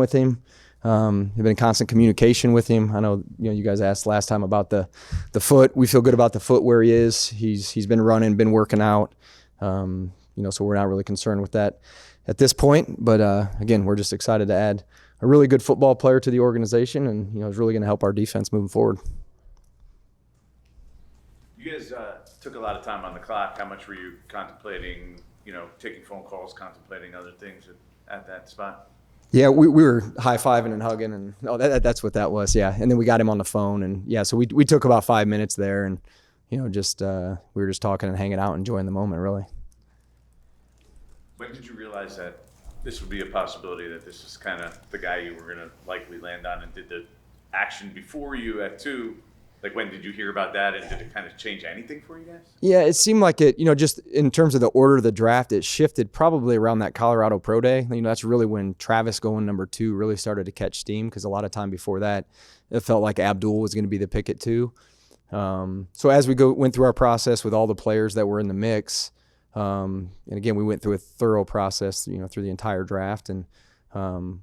with him. Have been in constant communication with him. I know you guys asked last time about the foot. We feel good about the foot where he is. He's been running, been working out. So we're not really concerned with that at this point. But again, we're just excited to add a really good football player to the organization, and it's really going to help our defense moving forward. You guys took a lot of time on the clock. How much were you contemplating, taking phone calls, contemplating other things at that spot? Yeah, we were high-fiving and hugging, and that's what that was, yeah. And then we got him on the phone, and yeah, so we took about 5 minutes there, and we were just talking and hanging out, enjoying the moment, really. When did you realize that this would be a possibility, that this is kind of the guy you were going to likely land on, and did the action before you at 2? Like, when did you hear about that, and did it kind of change anything for you guys? Yeah, it seemed like it, just in terms of the order of the draft, it shifted probably around that Colorado Pro Day. That's really when Travis going number 2 really started to catch steam, because a lot of time before that, it felt like Abdul was going to be the pick at 2. So as we went through our process with all the players that were in the mix, and again, we went through a thorough process, through the entire draft, and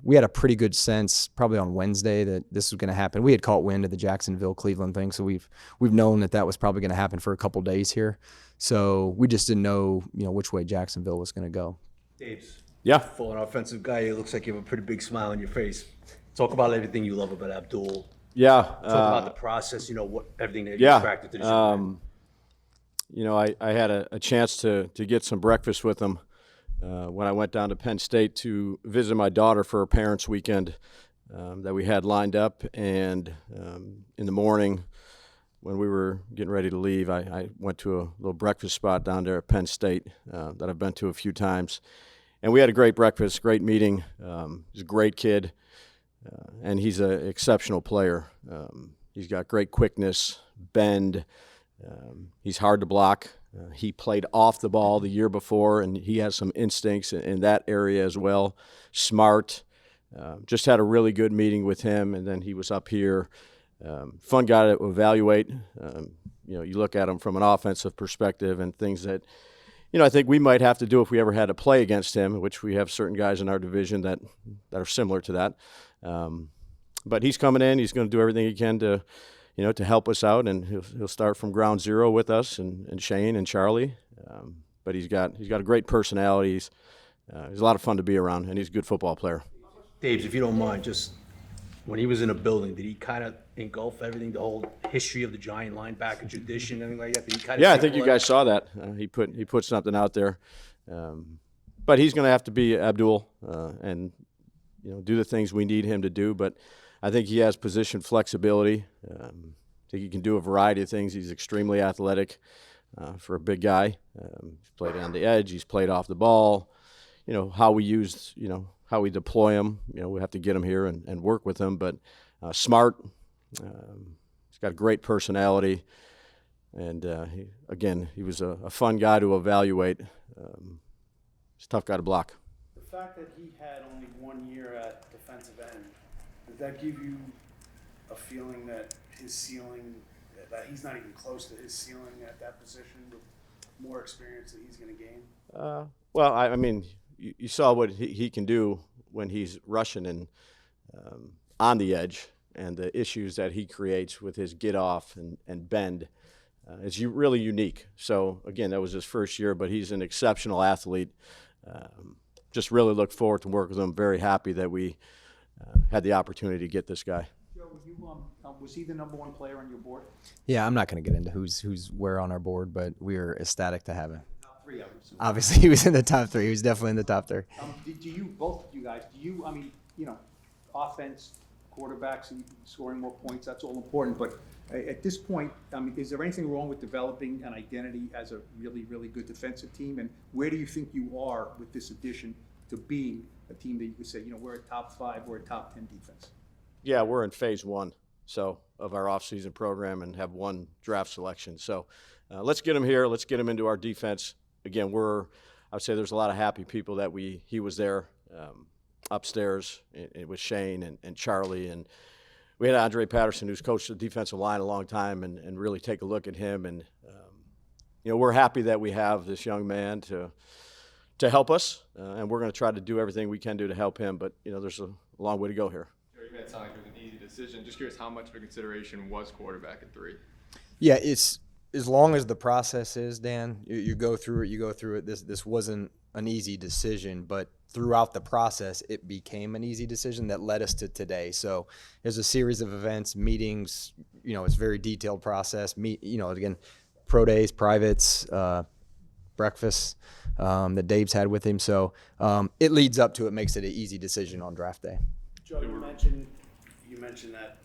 we had a pretty good sense probably on Wednesday that this was going to happen. We had caught wind of the Jacksonville-Cleveland thing, so we've known that was probably going to happen for a couple days here. So we just didn't know, which way Jacksonville was going to go. Dave's. Yeah. For an offensive guy, it looks like you have a pretty big smile on your face. Talk about everything you love about Abdul. Yeah. Talk about the process, everything that you attracted to the show. I had a chance to get some breakfast with him when I went down to Penn State to visit my daughter for her parents' weekend that we had lined up. And in the morning, when we were getting ready to leave, I went to a little breakfast spot down there at Penn State that I've been to a few times. And we had a great breakfast, great meeting. He's a great kid, and he's an exceptional player. He's got great quickness, bend. He's hard to block. He played off the ball the year before, and he has some instincts in that area as well. Smart. Just had a really good meeting with him, and then he was up here. Fun guy to evaluate. You look at him from an offensive perspective and things that, I think we might have to do if we ever had to play against him, which we have certain guys in our division that are similar to that. But he's coming in. He's going to do everything he can to help us out, and he'll start from ground zero with us and Shane and Charlie. But he's got a great personality. He's a lot of fun to be around, and he's a good football player. Dave's, if you don't mind, just when he was in a building, did he kind of engulf everything, the whole history of the Giant linebacker tradition, anything like that? Did he kind of? Yeah, I think you guys saw that. He put something out there. But he's going to have to be Abdul and do the things we need him to do. But I think he has position flexibility. I think he can do a variety of things. He's extremely athletic for a big guy. He's played on the edge. He's played off the ball. How we deploy him. We have to get him here and work with him. But smart. He's got a great personality. And, he was a fun guy to evaluate. He's a tough guy to block. The fact that he had only 1 year at defensive end, does that give you a feeling that his ceiling, that he's not even close to his ceiling at that position with more experience that he's going to gain? Well, I mean, you saw what he can do when he's rushing and on the edge, and the issues that he creates with his get off and bend. It's really unique. So, again, that was his first year, but he's an exceptional athlete. Just really look forward to working with him. Very happy that we had the opportunity to get this guy. Joe, was he the number 1 player on your board? Yeah, I'm not going to get into who's where on our board, but we were ecstatic to have him. Top 3, I would assume. Obviously, he was in the top 3. He was definitely in the top 3. Do you, both of you guys, offense, quarterbacks, and scoring more points, that's all important. But at this point, is there anything wrong with developing an identity as a really, really good defensive team? And where do you think you are with this addition to being a team that you could say, we're a top 5, we're a top 10 defense? Yeah, we're in phase 1 of our offseason program and have 1 draft selection. So let's get him here. Let's get him into our defense. Again, I would say there's a lot of happy people that he was there upstairs with Shane and Charlie. And we had Andre Patterson, who's coached the defensive line a long time, and really take a look at him. And, we're happy that we have this young man to to help us, and we're going to try to do everything we can do to help him. But there's a long way to go here. You made it sound like it was an easy decision. Just curious, how much of a consideration was quarterback at 3? Yeah, it's as long as the process is, Dan, you go through it. This wasn't an easy decision, but throughout the process, it became an easy decision that led us to today. So there's a series of events, meetings, it's a very detailed process. Again, pro days, privates, breakfasts that Dave's had with him. So it leads up to it, makes it an easy decision on draft day. Joe, you mentioned that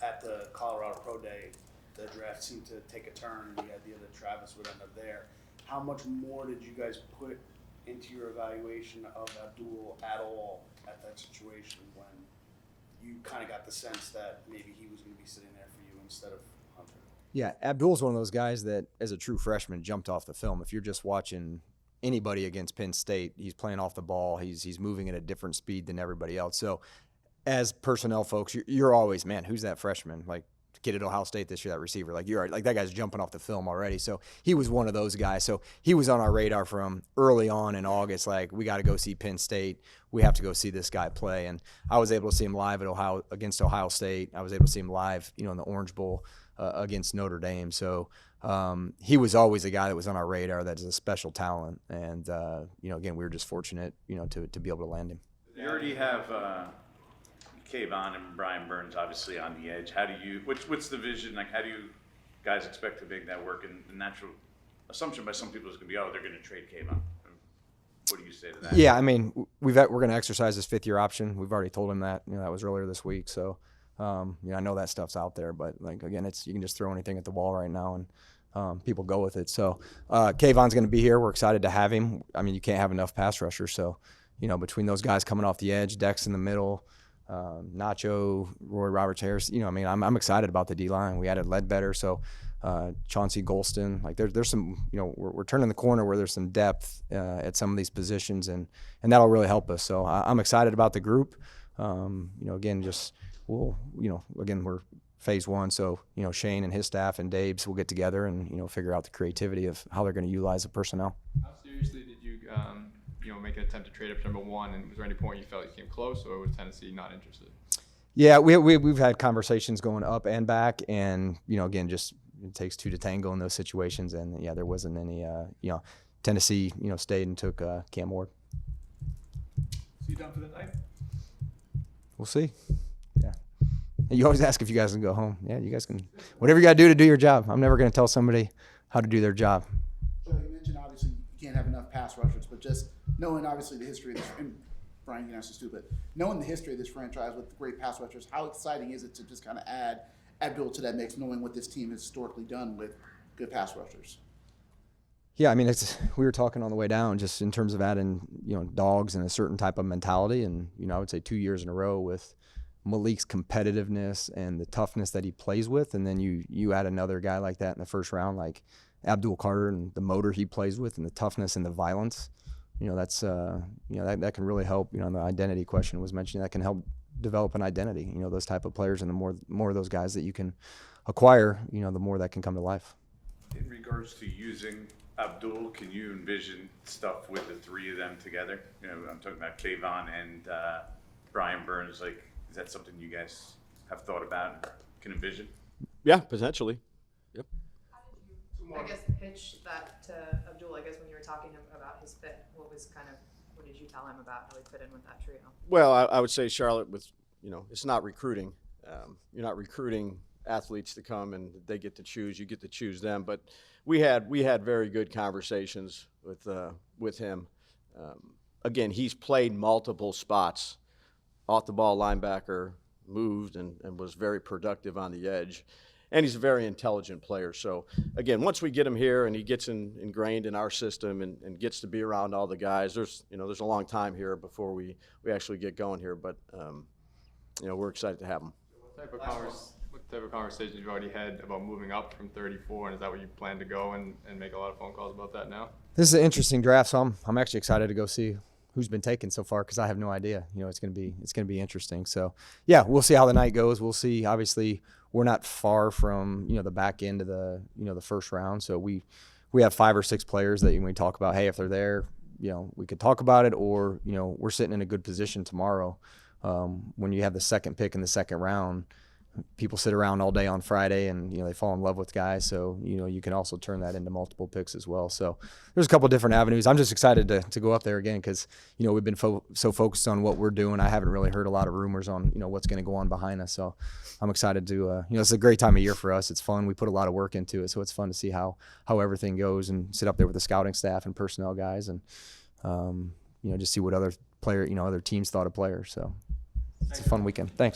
at the Colorado Pro Day, the draft seemed to take a turn, and the idea that Travis would end up there. How much more did you guys put into your evaluation of Abdul at all at that situation when you kind of got the sense that maybe he was going to be sitting there for you instead of Hunter? Yeah, Abdul's one of those guys that, as a true freshman, jumped off the film. If you're just watching anybody against Penn State, he's playing off the ball. He's moving at a different speed than everybody else. So, as personnel folks, you're always, man, who's that freshman? Like, kid at Ohio State this year, that receiver, like that guy's jumping off the film already. So he was one of those guys. So he was on our radar from early on in August. Like, we got to go see Penn State. We have to go see this guy play. And I was able to see him live at against Ohio State. I was able to see him live, in the Orange Bowl against Notre Dame. So he was always a guy that was on our radar. That's a special talent. And again, we were just fortunate, to be able to land him. You already have Kayvon and Brian Burns obviously on the edge. How do you, what's the vision? Like, how do you guys expect to make that work? And the natural assumption by some people is going to be, they're going to trade Kayvon. What do you say to that? Yeah, I mean, we're going to exercise his 5th-year option. We've already told him that. That was earlier this week. So, I know that stuff's out there, but again, you can just throw anything at the wall right now and people go with it. So, Kayvon's going to be here. We're excited to have him. I mean, you can't have enough pass rushers. So, between those guys coming off the edge, Dex in the middle, Nacho, Roy Roberts-Harris, I'm excited about the D-line. We added Ledbetter, so Chauncey Golston. Like, there's some, we're turning the corner where there's some depth at some of these positions, and that'll really help us. So I'm excited about the group. Again, we're phase 1, so Shane and his staff and Dave's will get together and figure out the creativity of how they're going to utilize the personnel. How seriously did you make an attempt to trade up to number 1, and was there any point you felt you came close, or was Tennessee not interested? Yeah, we've had conversations going up and back, and again, just it takes 2 to tango in those situations, and yeah, there wasn't any. Tennessee stayed and took Cam Ward. So you done for the night? We'll see. Yeah, you always ask if you guys can go home. Yeah, you guys can. Whatever you got to do your job. I'm never going to tell somebody how to do their job. Joe, you mentioned obviously you can't have enough pass rushers, but just knowing obviously the history of this, and Brian, you can answer stupid, knowing the history of this franchise with the great pass rushers, how exciting is it to just kind of add Abdul to that mix, knowing what this team has historically done with good pass rushers? Yeah, I mean, we were talking on the way down just in terms of adding, dogs and a certain type of mentality. And, I would say 2 years in a row with Malik's competitiveness and the toughness that he plays with. And then you add another guy like that in the first round, like Abdul Carter, and the motor he plays with and the toughness and the violence. That's, that can really help. The identity question was mentioned. That can help develop an identity, those type of players. And the more of those guys that you can acquire, the more that can come to life. In regards to using Abdul, can you envision stuff with the 3 of them together? I'm talking about Kayvon and Brian Burns. Like, is that something you guys have thought about and can envision? Yeah, potentially. Yep. How did you, I guess, pitch that to Abdul? I guess when you were talking about his fit, what did you tell him about how he fit in with that trio? Well, I would say Charlotte it's not recruiting. You're not recruiting athletes to come and they get to choose. You get to choose them. But we had very good conversations with him. Again, he's played multiple spots, off the ball linebacker, moved and was very productive on the edge. And he's a very intelligent player. So, again, once we get him here and he gets ingrained in our system and gets to be around all the guys, there's a long time here before we actually get going here. But, we're excited to have him. What type of conversations you've already had about moving up from 34, and is that where you plan to go and make a lot of phone calls about that now? This is an interesting draft, so I'm actually excited to go see who's been taken so far because I have no idea. It's going to be interesting. So yeah, we'll see how the night goes. We'll see. Obviously, we're not far from the back end of the the first round. So we have 5 or 6 players that when we talk about, hey, if they're there, we could talk about it, or, we're sitting in a good position tomorrow. When you have the second pick in the second round, people sit around all day on Friday and, they fall in love with guys. So, you can also turn that into multiple picks as well. So there's a couple different avenues. I'm just excited to go up there again because, we've been so focused on what we're doing. I haven't really heard a lot of rumors on, what's going to go on behind us. So I'm excited to, it's a great time of year for us. It's fun. We put a lot of work into it. So it's fun to see how everything goes and sit up there with the scouting staff and personnel guys and, just see what other other teams thought of players. So it's a fun weekend. Thanks.